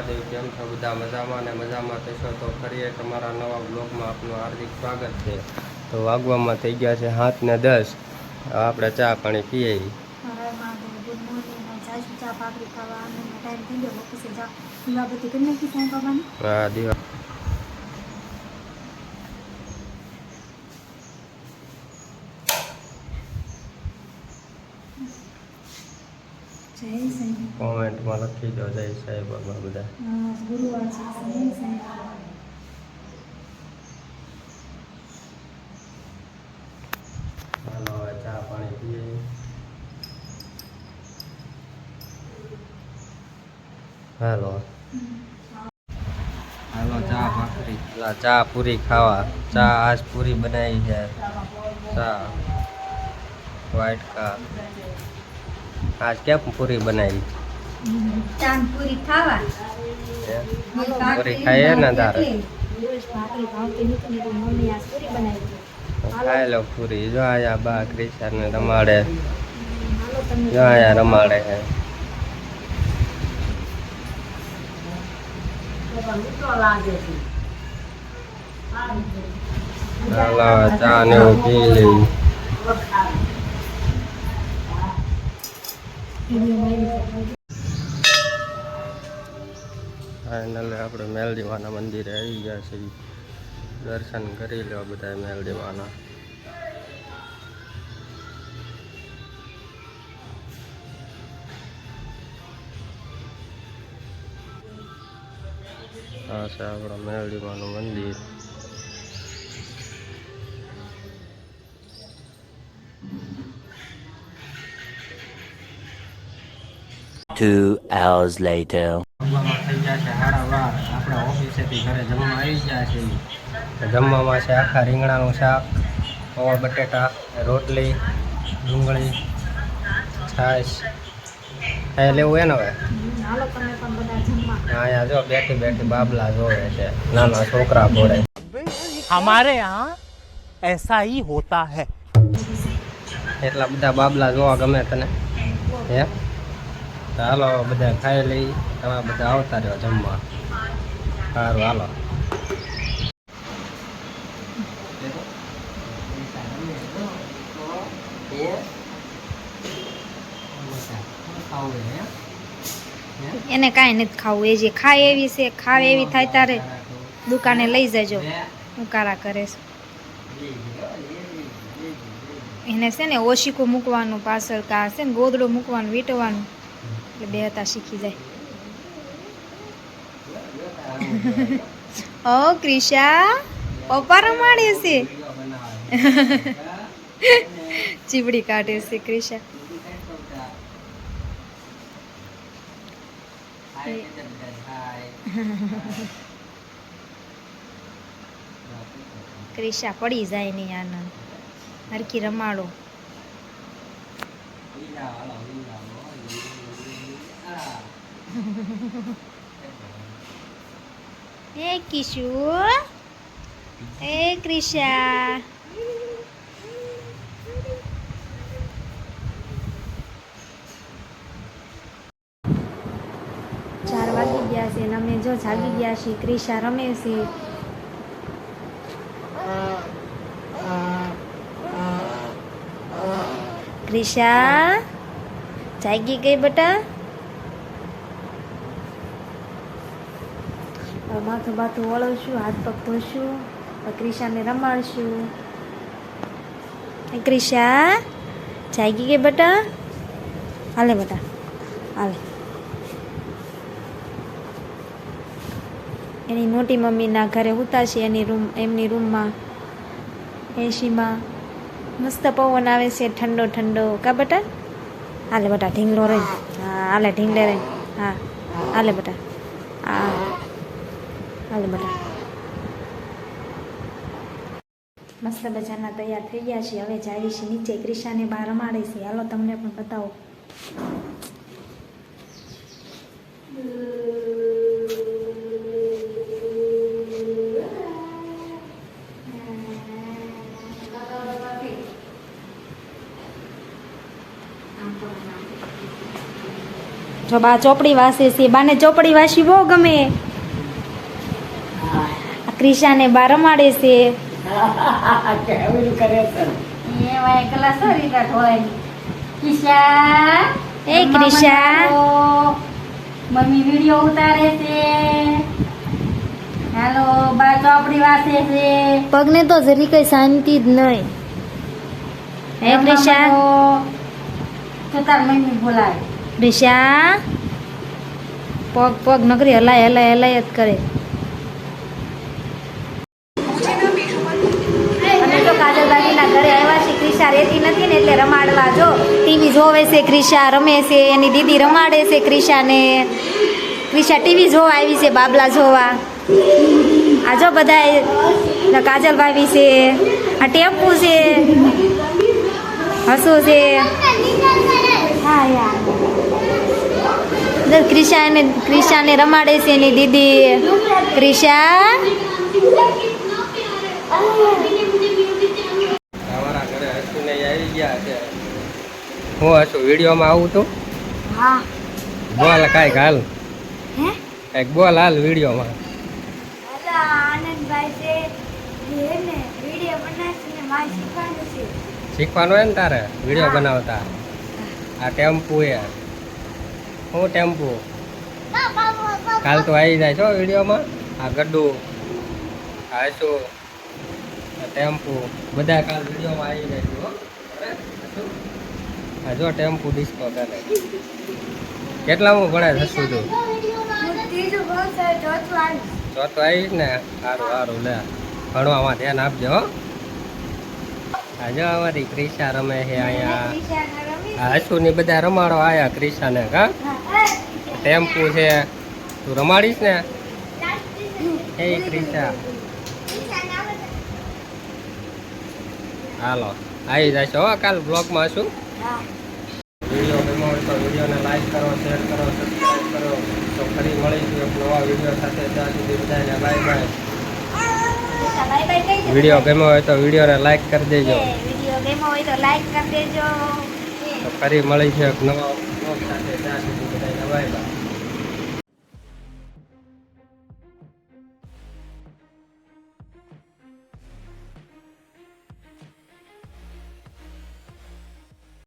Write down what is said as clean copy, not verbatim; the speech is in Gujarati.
મહાદેવ કેમ છો બધા મજામાં ને મજામાં થશો તો ફરી એક અમારા નવા બ્લોગમાં આપનું હાર્દિક સ્વાગત છે। તો વાગવામાં થઈ ગયા છે 7:10। આપણે ચા પાણી પીએ। હા દીવા કોમેન્ટમાં લખી દો જય સાંઈ બાબા બધા। ગુરુવાર છે હાલો હવે ચા પાણી પીએ। હાલો હાલો ચા ભાખરી ચા પૂરી ખાવા। ચા આજ પૂરી બનાવી છે। ચા વ્હાઈટ કા आज क्या पूरी बनाई? चांद पूरी खावा पूरी खाए ना दार खाए लो पूरी। जो आया बा कृष्ण ने रमाड़े जो आया रमाड़े है। चलो चा ने पी ली। फाइनल આપણે મેલડીમાના મંદિરે આવી ગયા છીએ। દર્શન કરી લો બધા મેલડીમાના। આ છે આપણું મેલડીમાનું મંદિર। 2 hours later થઈ ગયા છે 12:30। આપણે ઓફિસેથી ઘરે જમવા આવી ગયા છીએ। જમવામાં છે આખા રીંગણાનું શાક, પૌવા બટેટા, રોટલી, ડુંગળી, છાશ। ખાઈ લેવું હે ને હવે? અહીંયા જો બેઠી બેઠી બાબલા જોવે છે નાના છોકરા ઘોડે। हमारे यहाँ ऐसा ही होता है। એટલા બધા બાબલા જોવા ગમે તને હે? હાલો બધા ખાઈ લઈ। તમે બધા આવતા રહ્યો જમવા। સારું હાલો। એને કાંઈ નથી ખાવું। એ જે ખાય એવી છે, ખાવે એવી થાય તારે દુકાને લઈ જજો। ઉકારા કરે છે એને છે ને ઓશીકું મૂકવાનું પાછળ કા છે ને ગોદડું મૂકવાનું વીટવાનું એટલે બે હતા શીખી જાય। ઓ ક્રિશા પપ્પા રમાડે છે ચીબડી કાઢે છે ક્રિશા। ક્રિશા પડી જાય નહીં આનંદ હરખી રમાડો। એ કિશુ એ ક્રિશા 4 વાગી ગયા છે ને અમે જો જાગી ગયા છીએ। ક્રિશા રમે છે। ક્રિશા જાગી ગઈ બેટા? માથું બાથું વળવશું, હાથ પગ ધોશું, ક્રિશાને રમાડશું। ક્રિશા જાગી ગઈ બેટા? હાલે બેટા હાલે। એની મોટી મમ્મીના ઘરે ઉતા છે એમની રૂમમાં એસીમાં મસ્ત પવન આવે છે ઠંડો ઠંડો કા બેટા? હાલે બેટા ઢીંગલો રહી। હા હાલે ઢીંગલે રહી। હા હાલે બેટા હા હાલે બેટા। મસ્ત બજારના તૈયાર થઈ ગયા છે। હવે જાય છે નીચે ક્રિશાને બહાર રમાડે છે। હાલો તમને પણ બતાવો। જો બા ચોપડી વાંચે છે, બાને ચોપડી વાંચી બહુ ગમે. આ ક્રિશાને બા રમાડે છે. એ ક્રિશા મમ્મી વિડિયો ઉતારે છે. હાલો બા ચોપડી વાંચે છે. પગને તો જરી કઈ શાંતિ જ નહીં. હે ક્રિશા, તો તાર મમ્મી બોલાવે. ક્રિશા પગ પગ નકરી હલાય હલાય હલાય જ કરે. અને જો કાજલ બાકીના ઘરે આવ્યા છે. ક્રિશા રહેતી નથી ને એટલે રમાડવા જો ટીવી જોવે છે. ક્રિશા રમે છે, એની દીદી રમાડે છે ક્રિશાને. ક્રિશા ટીવી જોવા આવી છે, બાબલા જોવા. આ જો બધા કાજલ ભાભી છે, આ ટેમ્પુ છે, હસુ છે. હા યાર ક્રિશાને રમાડે છે એની દીદી. ક્રિશા અમારા ઘરે હસુને આવી ગયા છે. હું હસુ વિડીયોમાં આવું તું? હા બોલ કાંઈક હાલ, હે કાંઈક બોલ હાલ વિડીયોમાં. આનંદભાઈ છે ને વિડીયો બનાવશે ને મારે શીખવાનું છે. શીખવાનું હોય ને તારે વિડીયો બનાવતા. આ ટેમ્પુ એ હું ટેમ્પુ કાલ તો આવી જાય છો વિડીયોમાં. આ ગડ્ડું, આ હસુ, આ ટેમ્પુ બધા કાલ વિડીયોમાં આવી જાય છે હો. આ જો ટેમ્પુ ડિસ્કો કરે. કેટલા હું ભણે હસું છું? ચોથું આવીશ ને? સારું સારું લે, ભણવામાં ધ્યાન આપજો હો. આ જો અમારી ક્રિશા રમે છે અહીંયા. આ હસુની બધા રમાડો આયા ક્રિશાને. કા ટેમ્પુ છે, તું રમાડીશ ને? એ ક્રિશા હાલો આવી જશો હો કાલ બ્લોગમાં હશું. વિડીયો ગમ્યો હોય તો વિડીયોને લાઈક કરો, શેર કરો, સબસ્ક્રાઈબ કરો. તો ફરી મળીશું એક નવા વિડીયો સાથે. ત્યાં સુધી બધાને બાય બાય. વિડીયો ગમ્યો હોય તો વિડીયોને લાઈક કરી દેજો. વિડીયો ગમ્યો હોય તો લાઈક કરી દેજો. તો ફરી મળીશું એક નવા બ્લોગ સાથે. ત્યાં સુધી બધાને બાય બાય.